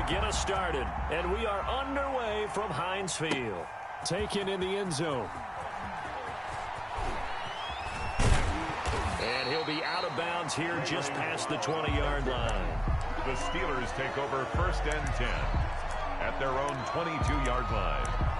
get us started. And we are underway from Heinz Field. Taken in the end zone. And he'll be out of bounds here just past the 20-yard line. The Steelers take over 1st and 10 at their own 22-yard line.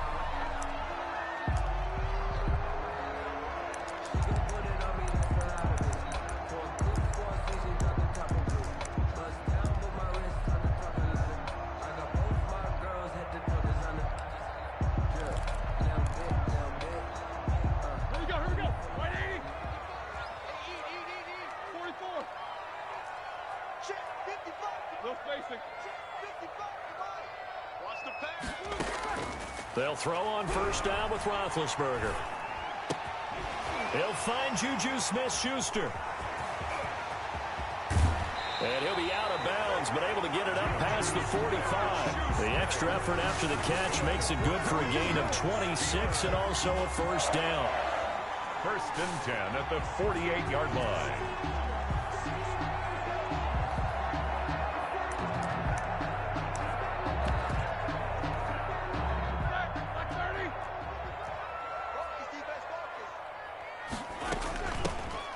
They'll throw on 1st down with Roethlisberger. He'll find Juju Smith-Schuster. And he'll be out of bounds, but able to get it up past the 45. The extra effort after the catch makes it good for a gain of 26 and also a 1st down. 1st and 10 at the 48-yard line.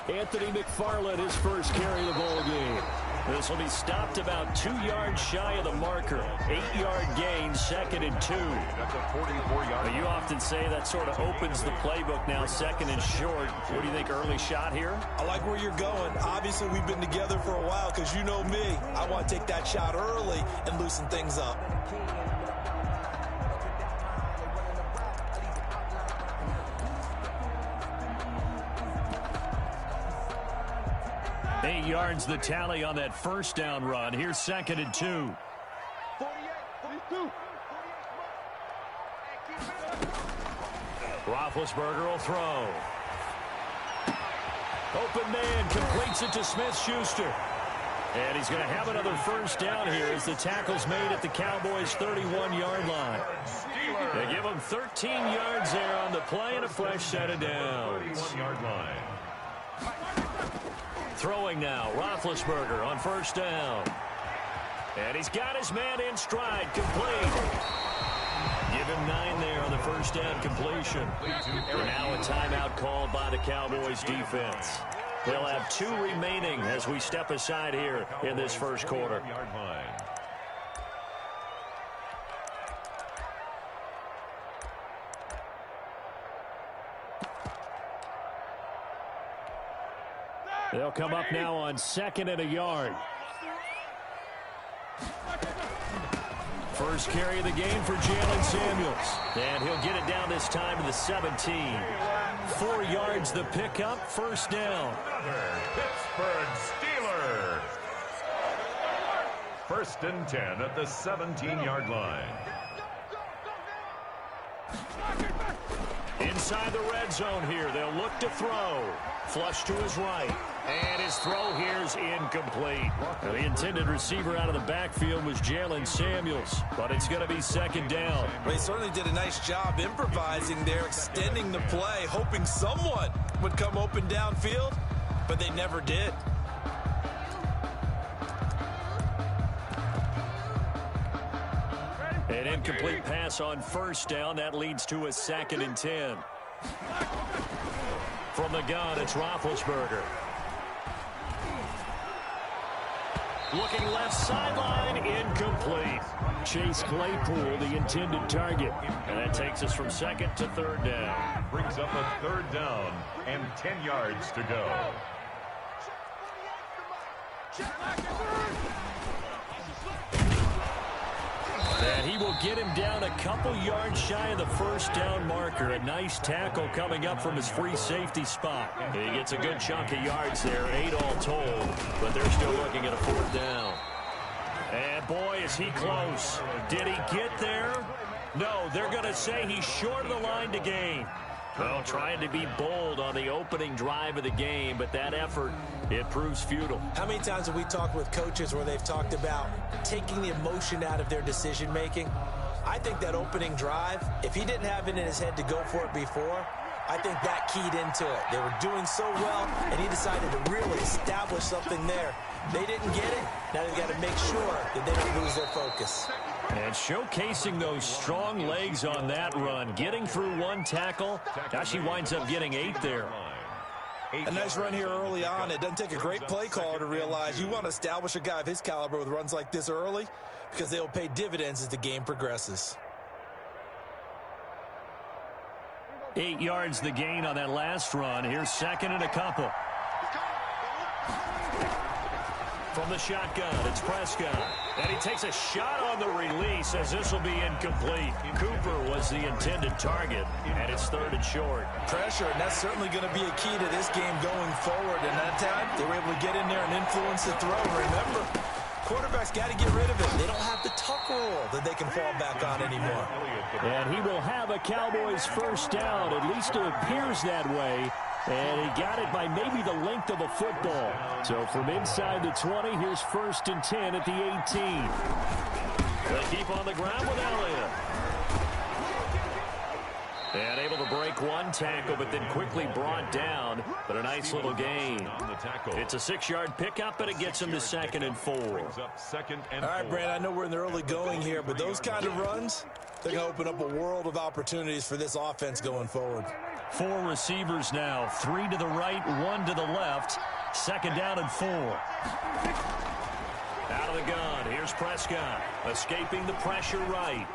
Anthony McFarland, his first carry of the ball game. This will be stopped about 2 yards shy of the marker. 8-yard gain, 2nd and 2. That's a 44-yard. You often say that sort of opens the playbook now, 2nd and short. What do you think, early shot here? I like where you're going. Obviously, we've been together for a while because you know me. I want to take that shot early and loosen things up. 8 yards the tally on that 1st down run. Here's 2nd and 2. Roethlisberger will throw. Open man completes it to Smith-Schuster. And he's going to have another 1st down here as the tackle's made at the Cowboys' 31-yard line. They give him 13 yards there on the play and a fresh set of downs. 31-yard line. Throwing now, Roethlisberger on 1st down. And he's got his man in stride, complete. Give him 9 there on the 1st down completion. And now a timeout called by the Cowboys defense. They'll have 2 remaining as we step aside here in this 1st quarter. They'll come up now on 2nd and a yard. First carry of the game for Jalen Samuels. And he'll get it down this time to the 17. 4 yards the pickup, 1st down. Another Pittsburgh Steeler. 1st and 10 at the 17-yard line. Inside the red zone here, they'll look to throw. Flush to his right. And his throw here's incomplete. Now, the intended receiver out of the backfield was Jalen Samuels, but it's going to be 2nd down. They certainly did a nice job improvising there, extending the play, hoping someone would come open downfield, but they never did. An incomplete pass on 1st down. That leads to a 2nd and 10. From the gun, it's Roethlisberger. Looking left sideline, incomplete. Chase Claypool, the intended target. And that takes us from 2nd to 3rd down. Brings up a 3rd down and 10 yards to go. And he will get him down a couple yards shy of the 1st down marker. A nice tackle coming up from his free safety spot. He gets a good chunk of yards there, 8 all told, but they're still looking at a 4th down. And boy, is he close. Did he get there? No, they're going to say he's short of the line to gain. Well, trying to be bold on the opening drive of the game, but that effort, it proves futile. How many times have we talked with coaches where they've talked about taking the emotion out of their decision-making? I think that opening drive, if he didn't have it in his head to go for it before, I think that keyed into it. They were doing so well, and he decided to really establish something there They didn't get it. Now they've got to make sure that they don't lose their focus. And showcasing those strong legs on that run, getting through one tackle. Now she winds up getting 8 there. A nice run here early on. It doesn't take a great play caller to realize you want to establish a guy of his caliber with runs like this early because they'll pay dividends as the game progresses. 8 yards the gain on that last run. Here's second and a couple. From the shotgun, it's Prescott. And he takes a shot on the release as this will be incomplete. Cooper was the intended target, and it's 3rd and short. Pressure, and that's certainly going to be a key to this game going forward. And that time, they were able to get in there and influence the throw. Remember, quarterbacks got to get rid of it. They don't have the tuck rule that they can fall back on anymore. And he will have a Cowboys first down. At least it appears that way. And he got it by maybe the length of a football. So from inside the 20, here's 1st and 10 at the 18. They keep on the ground with Elliott. And able to break one tackle, but then quickly brought down. But a nice little gain. It's a 6-yard pickup, but it gets him to 2nd and 4. All right, Brandon, I know we're in the early going here, but those kind of runs, they're going to open up a world of opportunities for this offense going forward. 4 receivers now, 3 to the right, 1 to the left. 2nd down and 4. Out of the gun, here's Prescott, escaping the pressure right.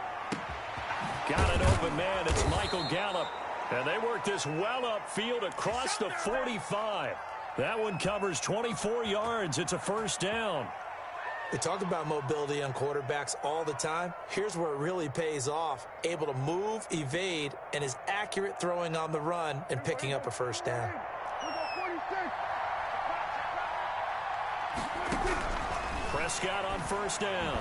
Got an open man, it's Michael Gallup. And they work this well upfield across the 45. That one covers 24 yards. It's a 1st down. They talk about mobility on quarterbacks all the time. Here's where it really pays off. Able to move, evade, and is accurate throwing on the run and picking up a 1st down. Prescott on 1st down.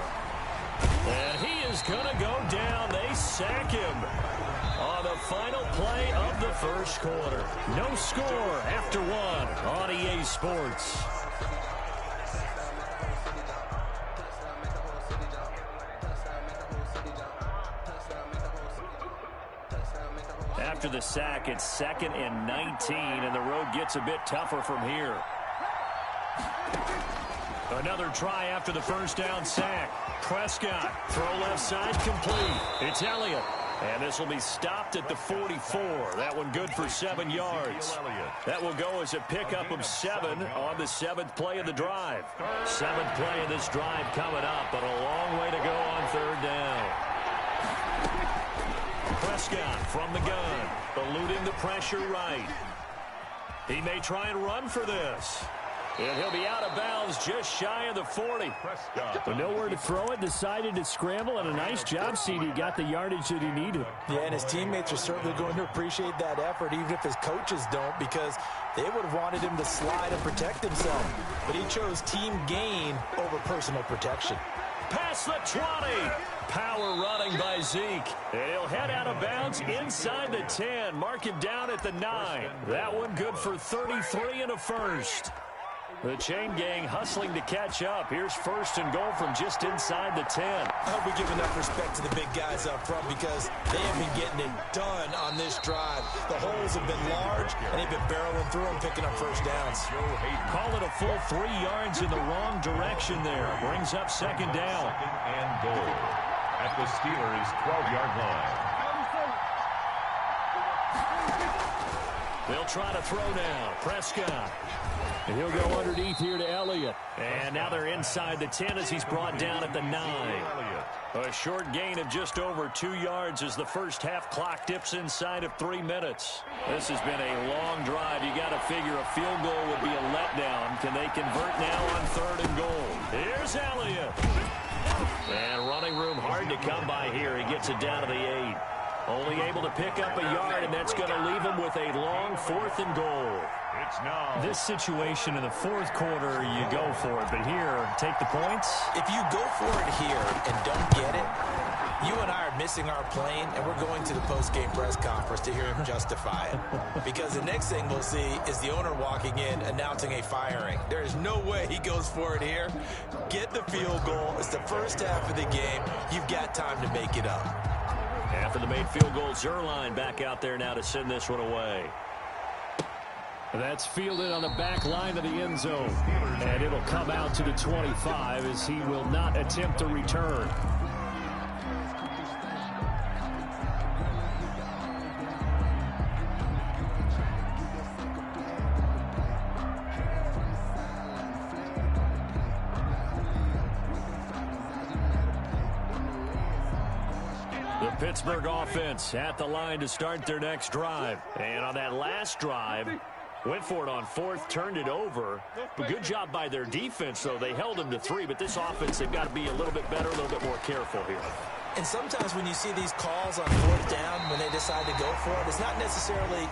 And he is going to go down. They sack him on the final play of the 1st quarter. No score after 1 on EA Sports. After the sack, it's 2nd and 19, and the road gets a bit tougher from here. Another try after the 1st down sack. Prescott, throw left side, complete. It's Elliott, and this will be stopped at the 44. That one good for 7 yards. That will go as a pickup of 7 on the 7th play of the drive. 7th play of this drive coming up, but a long way to go on 3rd down. Prescott from the gun, eluding the pressure right. He may try and run for this. And he'll be out of bounds just shy of the 40. But nowhere to throw it, decided to scramble, and a nice job, CD. Got the yardage that he needed. Yeah, and his teammates are certainly going to appreciate that effort, even if his coaches don't, because they would have wanted him to slide and protect himself. But he chose team gain over personal protection. Past the 20. Power running by Zeke. And he'll head out of bounds inside the 10. Mark him down at the 9. That one good for 33 and a 1st. The chain gang hustling to catch up. Here's 1st and goal from just inside the 10. I hope we give enough respect to the big guys up front because they have been getting it done on this drive. The holes have been large, and they've been barreling through them, picking up 1st downs. Call it a full 3 yards in the wrong direction there. Brings up 2nd down. 2nd and goal at the Steelers' 12-yard line. They'll try to throw now. Prescott. And he'll go underneath here to Elliott. And now they're inside the 10 as he's brought down at the 9. A short gain of just over 2 yards as the 1st half clock dips inside of 3 minutes. This has been a long drive. You got to figure a field goal would be a letdown. Can they convert now on 3rd and goal? Here's Elliott. And running room hard to come by here. He gets it down to the 8. Only able to pick up a yard, and that's going to leave him with a long 4th and goal. This situation in the 4th quarter, you go for it. But here, take the points. If you go for it here and don't get it, you and I are missing our plane, and we're going to the post-game press conference to hear him justify it. Because the next thing we'll see is the owner walking in announcing a firing. There is no way he goes for it here. Get the field goal. It's the 1st half of the game. You've got time to make it up. After the made field goal, Zerline back out there now to send this one away. That's fielded on the back line of the end zone. And it'll come out to the 25 as he will not attempt to return. The Pittsburgh offense at the line to start their next drive. And on that last drive, went for it on fourth, turned it over. But good job by their defense, though. They held them to 3, but this offense, they've got to be a little bit better, a little bit more careful here. And sometimes when you see these calls on fourth down, when they decide to go for it, it's not necessarily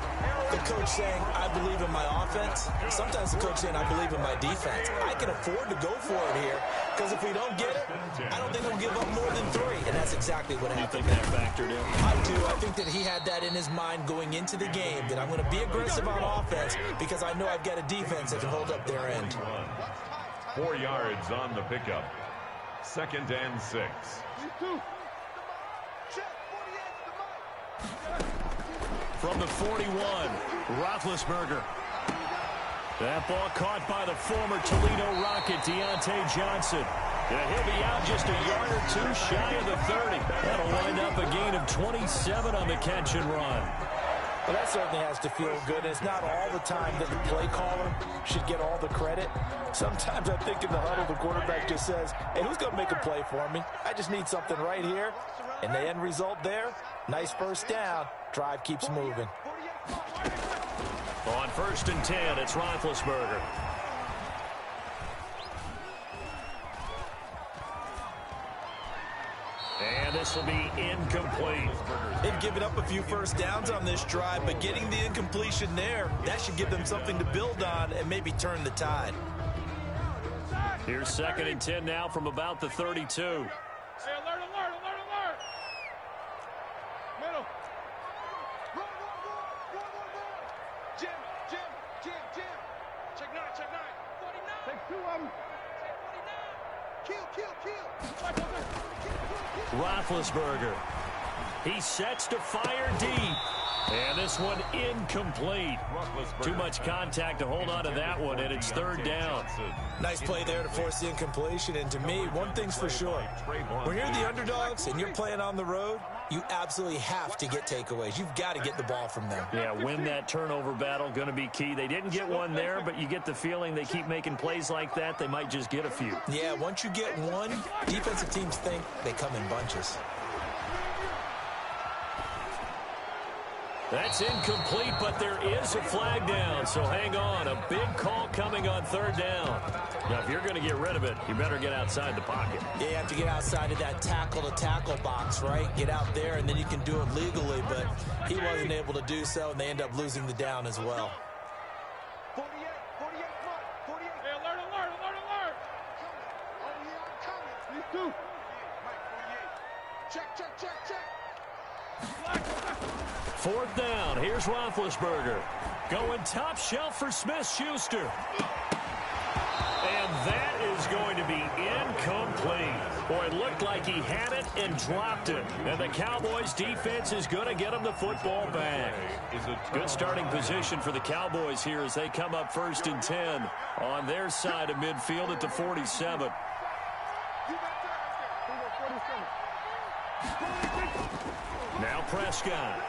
the coach saying, I believe in my offense. Sometimes the coach saying, I believe in my defense. I can afford to go for it here because if we don't get it, I don't think we'll give up more than 3. And that's exactly what happened. You think that factored in? I do. I think that he had that in his mind going into the game, that I'm going to be aggressive on offense because I know I've got a defense that can hold up their end. 4 yards on the pickup. 2nd and 6. From the 41, Roethlisberger. That ball caught by the former Toledo Rocket, Deontay Johnson. Yeah, he'll be out just a yard or 2 shy of the 30. That'll wind up a gain of 27 on the catch and run. Well, that certainly has to feel good. It's not all the time that the play caller should get all the credit. Sometimes I think in the huddle, the quarterback just says, hey, who's going to make a play for me? I just need something right here. And the end result there, nice first down. Drive keeps moving. On 1st and 10, it's Roethlisberger. And this will be incomplete. They've given up a few first downs on this drive, but getting the incompletion there, that should give them something to build on and maybe turn the tide. Here's 2nd and 10 now from about the 32. Hey, alert, alert, alert, alert. Middle. Run. Jim. Check 9. 49. Take 2 of them. Take 49. Kill. Roethlisberger. He sets to fire deep. And this one incomplete. Too much contact to hold on to that one, and it's 3rd down. Nice play there to force the incompletion. And to me, one thing's for sure. When you're the underdogs and you're playing on the road, you absolutely have to get takeaways. You've got to get the ball from them. Yeah, win that turnover battle, going to be key. They didn't get one there, but you get the feeling they keep making plays like that, they might just get a few. Yeah, once you get one, defensive teams think they come in bunches. That's incomplete, but there is a flag down, so hang on. A big call coming on 3rd down. Now, if you're going to get rid of it, you better get outside the pocket. Yeah, you have to get outside of that tackle-to-tackle box, right? Get out there, and then you can do it legally, but he wasn't able to do so, and they end up losing the down as well. 48, Hey, alert. Oh, yeah, I'm coming. These 2. Check. 4th down. Here's Roethlisberger. Going top shelf for Smith-Schuster. And that is going to be incomplete. Boy, it looked like he had it and dropped it. And the Cowboys defense is going to get him the football back. Good starting position for the Cowboys here as they come up 1st and 10 on their side of midfield at the 47. Now Prescott.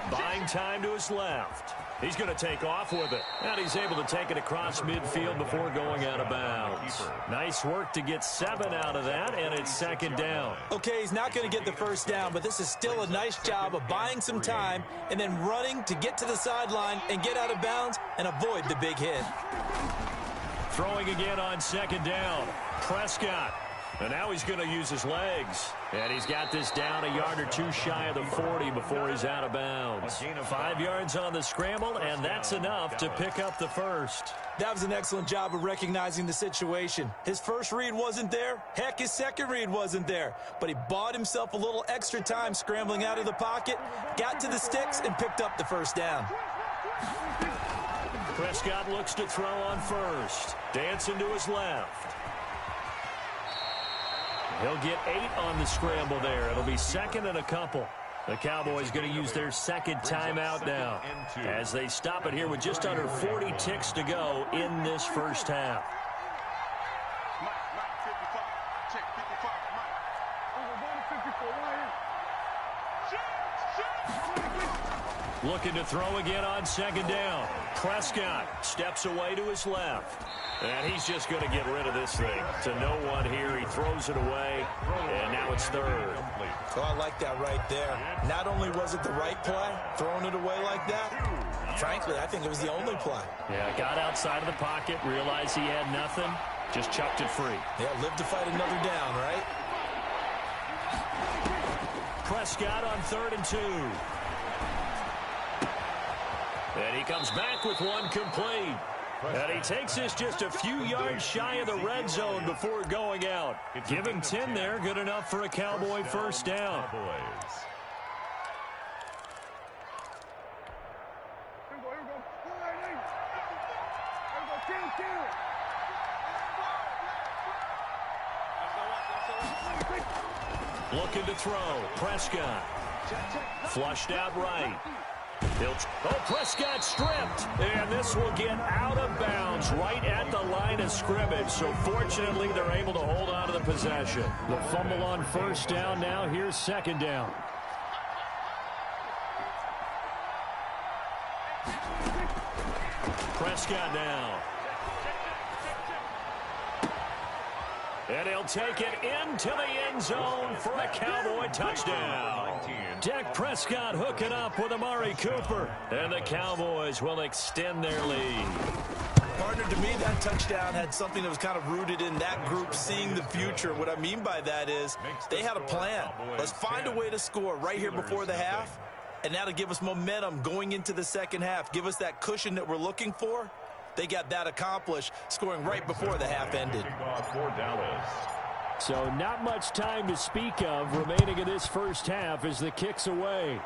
Buying time to his left. He's going to take off with it. And he's able to take it across midfield before going out of bounds. Nice work to get 7 out of that, and it's 2nd down. Okay, he's not going to get the first down, but this is still a nice job of buying some time and then running to get to the sideline and get out of bounds and avoid the big hit. Throwing again on 2nd down. Prescott. And now he's going to use his legs. And he's got this down a yard or 2 shy of the 40 before he's out of bounds. 5 yards on the scramble, and that's enough to pick up the first. That was an excellent job of recognizing the situation. His first read wasn't there. Heck, his second read wasn't there. But he bought himself a little extra time scrambling out of the pocket, got to the sticks, and picked up the first down. Prescott looks to throw on first. Dancing to his left. He'll get 8 on the scramble there. It'll be 2nd and a couple. The Cowboys going to use their second timeout now as they stop it here with just under 40 ticks to go in this first half. Looking to throw again on second down. Prescott steps away to his left. And he's just going to get rid of this thing. To no one here. He throws it away. And now it's third. Oh, I like that right there. Not only was it the right play, throwing it away like that, frankly, I think it was the only play. Yeah, got outside of the pocket, realized he had nothing, just chucked it free. Yeah, live to fight another down, right? Prescott on 3rd and 2. And he comes back with one complete. And he takes this just a few yards shy of the red zone before going out. Give him 10 there, good enough for a Cowboy first down. Looking to throw. Prescott. Flushed out right. Prescott stripped. And this will get out of bounds right at the line of scrimmage. So fortunately, they're able to hold on to the possession. The fumble on first down now. Here's second down. Prescott now. And he'll take it into the end zone for a Cowboy touchdown. Dak Prescott hooking up with Amari Cooper. And the Cowboys will extend their lead. Partner, to me, that touchdown had something that was kind of rooted in that group seeing the future. What I mean by that is they had a plan. Let's find a way to score right here before the half. And now to give us momentum going into the second half, give us that cushion that we're looking for. They got that accomplished, scoring right before the half ended. So not much time to speak of remaining in this first half as the kick's away.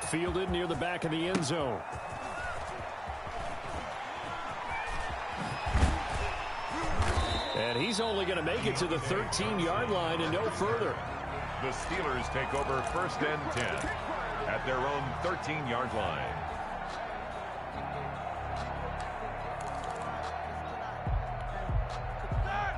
Fielded near the back of the end zone. And he's only going to make it to the 13-yard line and no further. The Steelers take over 1st and 10 at their own 13-yard line.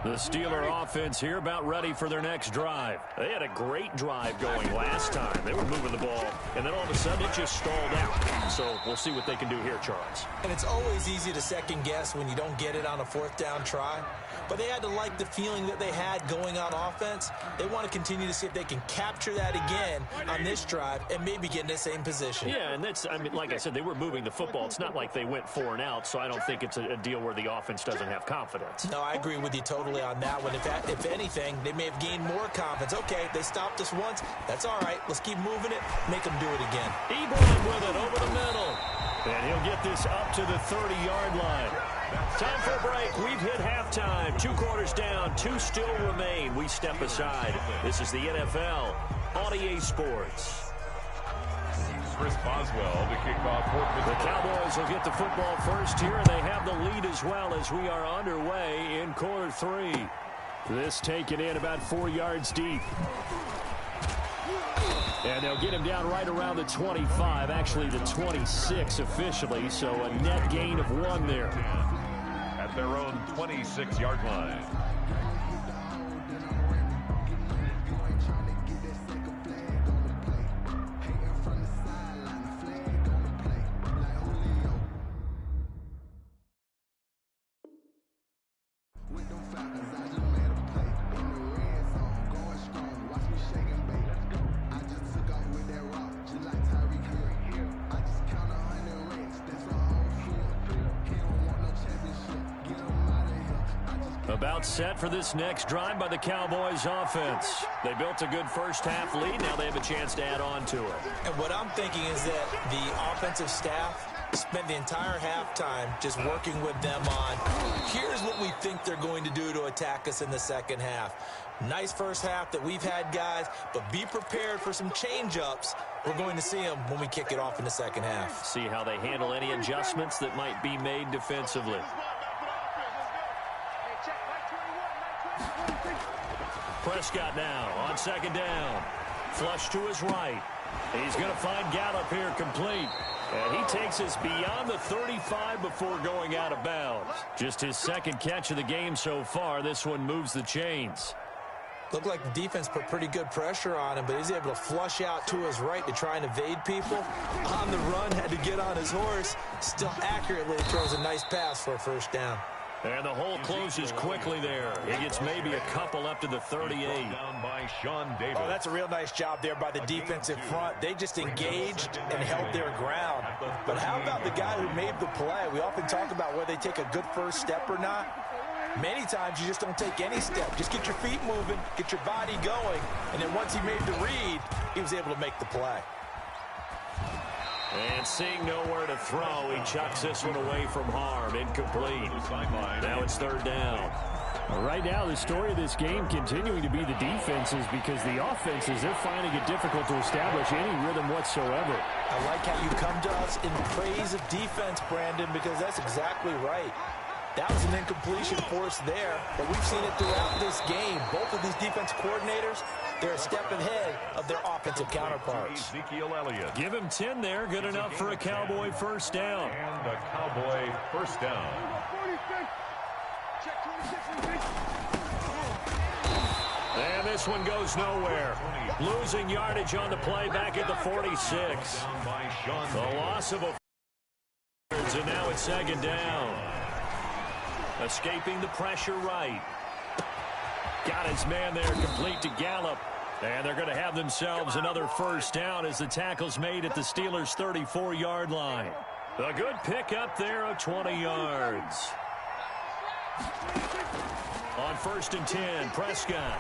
The Steeler offense here about ready for their next drive. They had a great drive going last time. They were moving the ball, and then all of a sudden it just stalled out. So we'll see what they can do here, Charles. And it's always easy to second guess when you don't get it on a 4th down try. But they had to like the feeling that they had going on offense. They want to continue to see if they can capture that again on this drive and maybe get in the same position. Yeah, and that's, I mean, like I said, they were moving the football. It's not like they went 4 and out, so I don't think it's a deal where the offense doesn't have confidence. No, I agree with you totally on that one. If anything, they may have gained more confidence. Okay, they stopped us once. That's all right. Let's keep moving it. Make them do it again. Ebron with it over the middle. And he'll get this up to the 30-yard line. Time for a break. We've hit halftime. 2 quarters down. 2 still remain. We step aside. This is the NFL on EA Sports. Chris Boswell to kick off. The Cowboys will get the football first here, and they have the lead as well as we are underway in quarter 3. This taken in about 4 yards deep. And they'll get him down right around the 25, actually the 26 officially, so a net gain of 1 there. At their own 26-yard line. About set for this next drive by the Cowboys offense. They built a good first half lead. Now they have a chance to add on to it. And what I'm thinking is that the offensive staff spent the entire halftime just working with them on, here's what we think they're going to do to attack us in the second half. Nice first half that we've had, guys, but be prepared for some change-ups. We're going to see them when we kick it off in the second half. See how they handle any adjustments that might be made defensively. Prescott now on second down. flush to his right. He's going to find Gallup here complete. And he takes us beyond the 35 before going out of bounds. Just his second catch of the game so far. This one moves the chains. Looked like the defense put pretty good pressure on him, but he's able to flush out to his right to try and evade people. On the run, had to get on his horse. Still accurately throws a nice pass for a first down. And the hole closes quickly there. He gets maybe a couple up to the 38. Down by Sean Davis. Oh, that's a real nice job there by the defensive front. They just engaged and held their ground. But how about the guy who made the play? We often talk about whether they take a good first step or not. Many times you just don't take any step. Just get your feet moving, get your body going, and then once he made the read, he was able to make the play. And seeing nowhere to throw, he chucks this one away from harm. Incomplete. Now it's third down. Right now, the story of this game continuing to be the defenses, because the offenses, they're finding it difficult to establish any rhythm whatsoever. I like how you come to us in praise of defense, Brandon, because that's exactly right. That was an incompletion force there, but we've seen it throughout this game. Both of these defense coordinators, they're a step ahead of their offensive counterparts. Ezekiel Elliott. Give him 10 there. Good enough for a Cowboy first down. And a Cowboy first down. 46. Check 26. And this one goes nowhere. Losing yardage on the play back at the 46. Down by Sean The Davis. loss of a and now it's second down. Escaping the pressure right. Got his man there complete to Gallup. And they're going to have themselves another first down as the tackle's made at the Steelers' 34-yard line. A good pickup there of 20 yards. On 1st and 10, Prescott.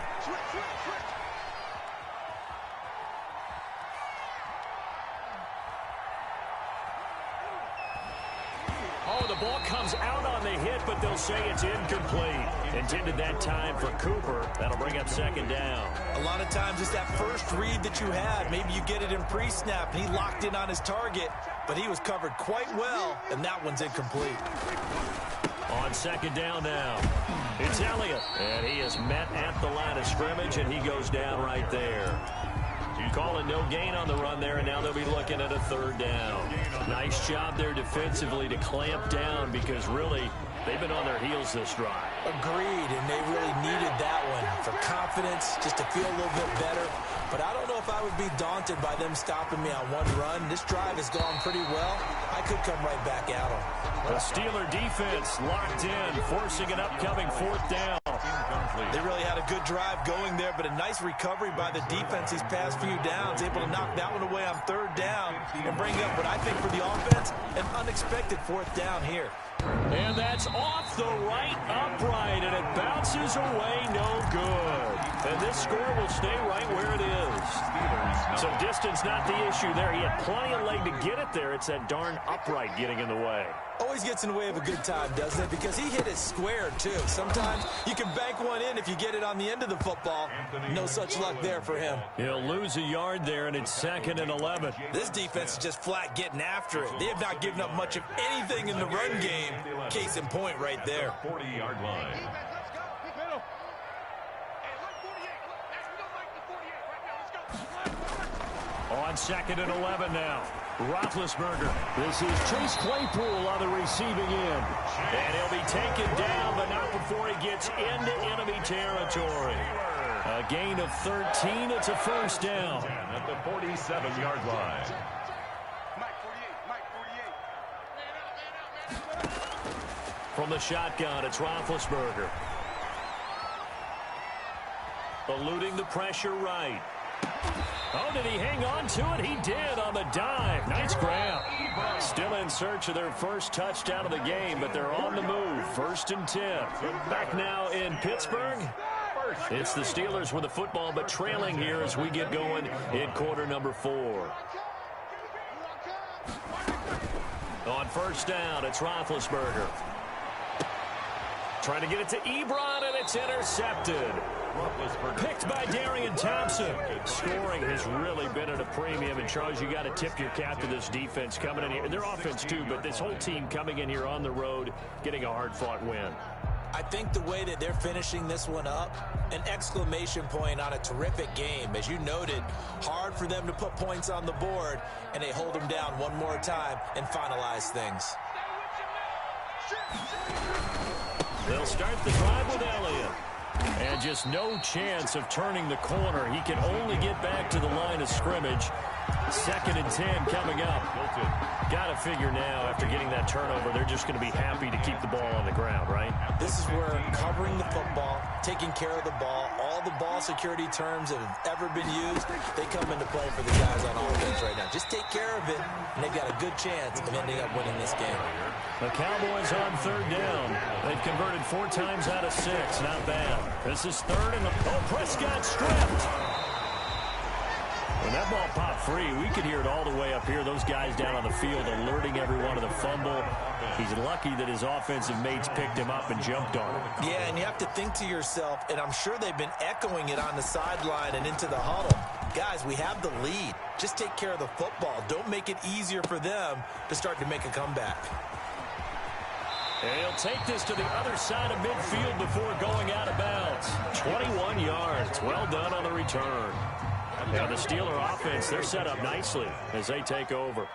Oh, the ball comes out on the hit, but they'll say it's incomplete. Intended that time for Cooper. That'll bring up second down. A lot of times it's that first read that you had. Maybe you get it in pre-snap, and he locked in on his target, but he was covered quite well, and that one's incomplete. On second down now, it's Elliott. And he is met at the line of scrimmage, and he goes down right there. Calling no gain on the run there, and now they'll be looking at a third down. Nice job there defensively to clamp down, because really they've been on their heels this drive. Agreed, and they really needed that one for confidence, just to feel a little bit better. But I don't know if I would be daunted by them stopping me on one run. This drive has gone pretty well. I could come right back at them. The Steeler defense locked in, forcing an upcoming fourth down. They really had a good drive going there, but a nice recovery by the defense these past few downs, able to knock that one away on third down and bring up what I think for the offense, an unexpected fourth down here. And that's off the right upright, and it bounces away no good. And this score will stay right where it is. So distance not the issue there. He had plenty of leg to get it there. It's that darn upright getting in the way. Always gets in the way of a good time, doesn't it? Because he hit it square, too. Sometimes you can bank one in if you get it on the end of the football. No such luck there for him. He'll lose a yard there, and it's 2nd and 11. This defense is just flat getting after it. They have not given up much of anything in the run game. Case in point right there. 40-yard line. Let's go. Middle. Hey, look, 48. Look, we don't like the 48 right now. Let's go. On 2nd and 11 now. Roethlisberger. This is Chase Claypool on the receiving end. And he'll be taken down, but not before he gets into enemy territory. A gain of 13. It's a first down. At the 47-yard line. Mike 48. Mike 48. Man out. From the shotgun, it's Roethlisberger. Eluding the pressure right. Oh, did he hang on to it? He did on the dive. Nice grab. Still in search of their first touchdown of the game, but they're on the move. 1st and 10. Back now in Pittsburgh. It's the Steelers with the football, but trailing here as we get going in quarter number 4. On first down, it's Roethlisberger. Trying to get it to Ebron, and it's intercepted. Picked by Darian Thompson. Scoring has really been at a premium. And, Charles, you got to tip your cap to this defense coming in here. Their offense, too, but this whole team coming in here on the road, getting a hard-fought win. I think the way that they're finishing this one up, an exclamation point on a terrific game. As you noted, hard for them to put points on the board, and they hold them down one more time and finalize things. They'll start the drive with Elliott. And just no chance of turning the corner. He can only get back to the line of scrimmage. 2nd and 10 coming up. Got to figure now, after getting that turnover, they're just going to be happy to keep the ball on the ground, right? This is where covering the football, taking care of the ball, all the ball security terms that have ever been used, they come into play for the guys on offense right now. Just take care of it, and they've got a good chance of ending up winning this game. The Cowboys on 3rd down. They've converted 4 times out of 6. Not bad. This is 3rd and Prescott stripped. When that ball popped free, we could hear it all the way up here. Those guys down on the field alerting everyone of the fumble. He's lucky that his offensive mates picked him up and jumped on him. Yeah, and you have to think to yourself, and I'm sure they've been echoing it on the sideline and into the huddle. Guys, we have the lead. Just take care of the football. Don't make it easier for them to start to make a comeback. He'll take this to the other side of midfield before going out of bounds. 21 yards. Well done on the return. Now the Steeler offense, they're set up nicely as they take over.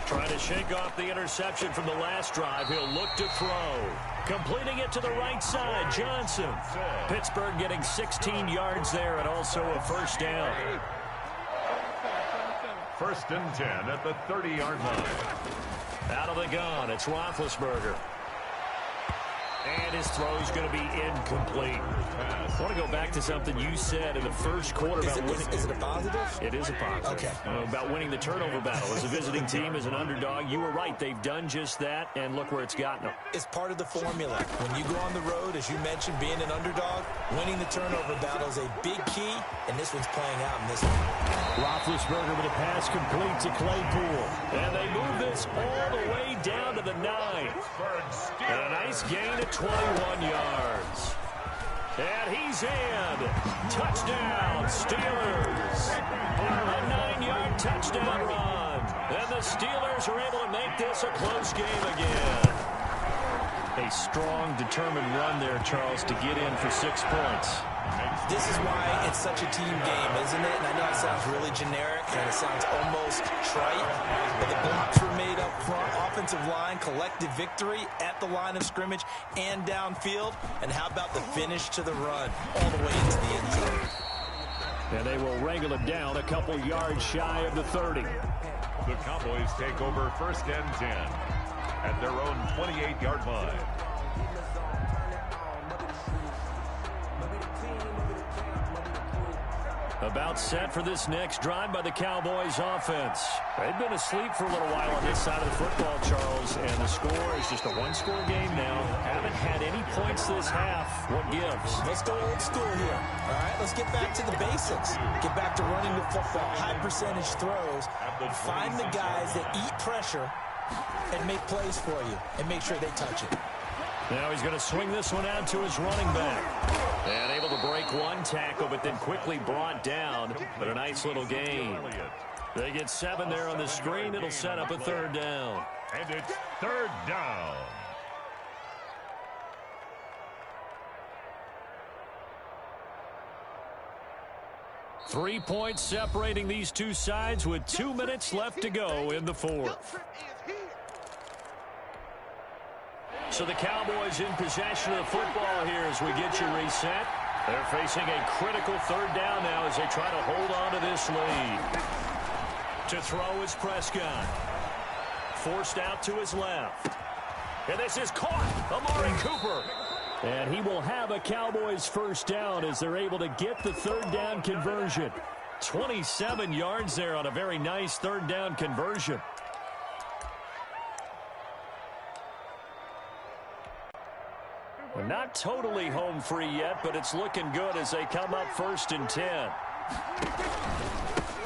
Trying to shake off the interception from the last drive. He'll look to throw. Completing it to the right side, Johnson. Pittsburgh getting 16 yards there and also a 1st down. 1st and 10 at the 30-yard line. Out of the gun, it's Roethlisberger. And his throw is going to be incomplete. I want to go back to something you said in the first quarter about winning. Is it a positive? It is a positive. Okay. About winning the turnover battle. As a visiting team, as an underdog, you were right. They've done just that, and look where it's gotten them. It's part of the formula. When you go on the road, as you mentioned, being an underdog, winning the turnover battle is a big key, and this one's playing out in this one. Roethlisberger with a pass complete to Claypool. And they move this all the way down to the 9. And a nice gain of 21 yards. And he's in. Touchdown, Steelers. A 9-yard touchdown run. And the Steelers are able to make this a close game again. A strong, determined run there, Charles, to get in for 6 points. This is why it's such a team game, isn't it? And I know it sounds really generic and it sounds almost trite, but the blocks were made up front, offensive line, collective victory at the line of scrimmage and downfield. And how about the finish to the run all the way into the end zone? And they will wrangle it down a couple yards shy of the 30. The Cowboys take over 1st and 10 at their own 28-yard line. About set for this next drive by the Cowboys offense. They've been asleep for a little while on this side of the football, Charles, and the score is just a 1-score game now. Haven't had any points this half. What gives? Let's go old school here. All right, let's get back to the basics. Get back to running the football, high percentage throws. Find the guys that eat pressure and make plays for you and make sure they touch it. Now he's going to swing this one out to his running back. And able to break one tackle, but then quickly brought down. But a nice little gain. They get 7 there on the screen. It'll set up a 3rd down. And it's 3rd down. Three points separating these two sides with 2 minutes left to go in the 4th. So the Cowboys in possession of the football here as we get you reset. They're facing a critical 3rd down now as they try to hold on to this lead. To throw is Prescott. Forced out to his left. And this is caught. Amari Cooper. And he will have a Cowboys 1st down as they're able to get the 3rd down conversion. 27 yards there on a very nice 3rd down conversion. Not totally home free yet, but it's looking good as they come up 1st and 10.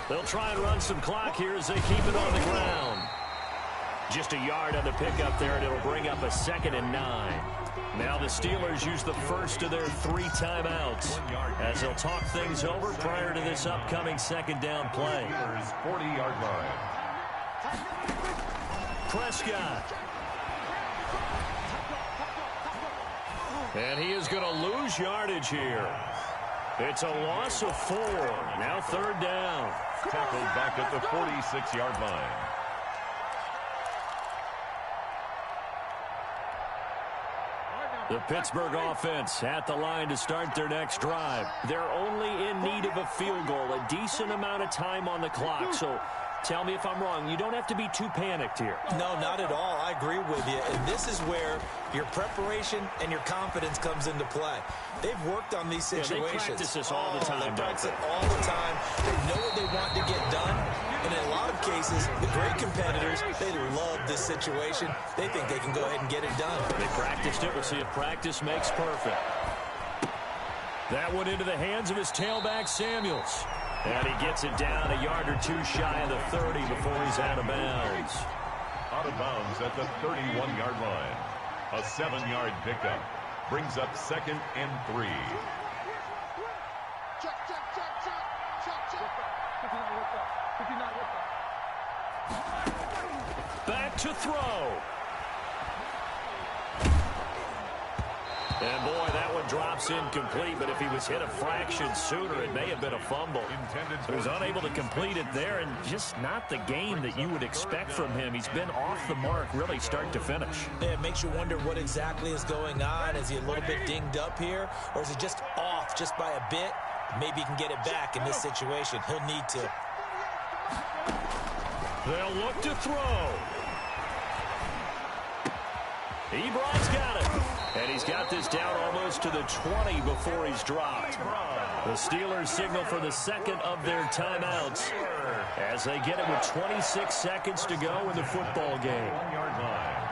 They'll try and run some clock here as they keep it on the ground. Just a yard on the pickup there, and it'll bring up a 2nd and 9. Now the Steelers use the first of their 3 timeouts as they'll talk things over prior to this upcoming 2nd down play. 40-yard line. Prescott. And he is going to lose yardage here. It's a loss of 4. Now 3rd down. Tackled back at the 46-yard line. The Pittsburgh offense at the line to start their next drive. They're only in need of a field goal, a decent amount of time on the clock. So tell me if I'm wrong. You don't have to be too panicked here. No, not at all. I agree with you. And this is where your preparation and your confidence comes into play. They've worked on these situations. They practice this all the time. They practice it all the time. They know what they want to get done. And in a lot of cases, the great competitors, they love this situation. They think they can go ahead and get it done. They practiced it. We'll see if practice makes perfect. That went into the hands of his tailback, Samuels. And he gets it down a yard or 2 shy of the 30 before he's out of bounds. Out of bounds at the 31-yard line. A 7-yard pickup. Brings up 2nd and 3. Back to throw. And boy, that one drops incomplete, but if he was hit a fraction sooner, it may have been a fumble. He was unable to complete it there, and just not the game that you would expect from him. He's been off the mark really start to finish. Yeah, it makes you wonder what exactly is going on. Is he a little bit dinged up here, or is he just off just by a bit? Maybe he can get it back in this situation. He'll need to. They'll look to throw. Ebron's got it. And he's got this down almost to the 20 before he's dropped. The Steelers signal for the 2nd of their timeouts as they get it with 26 seconds to go in the football game. 1-yard line.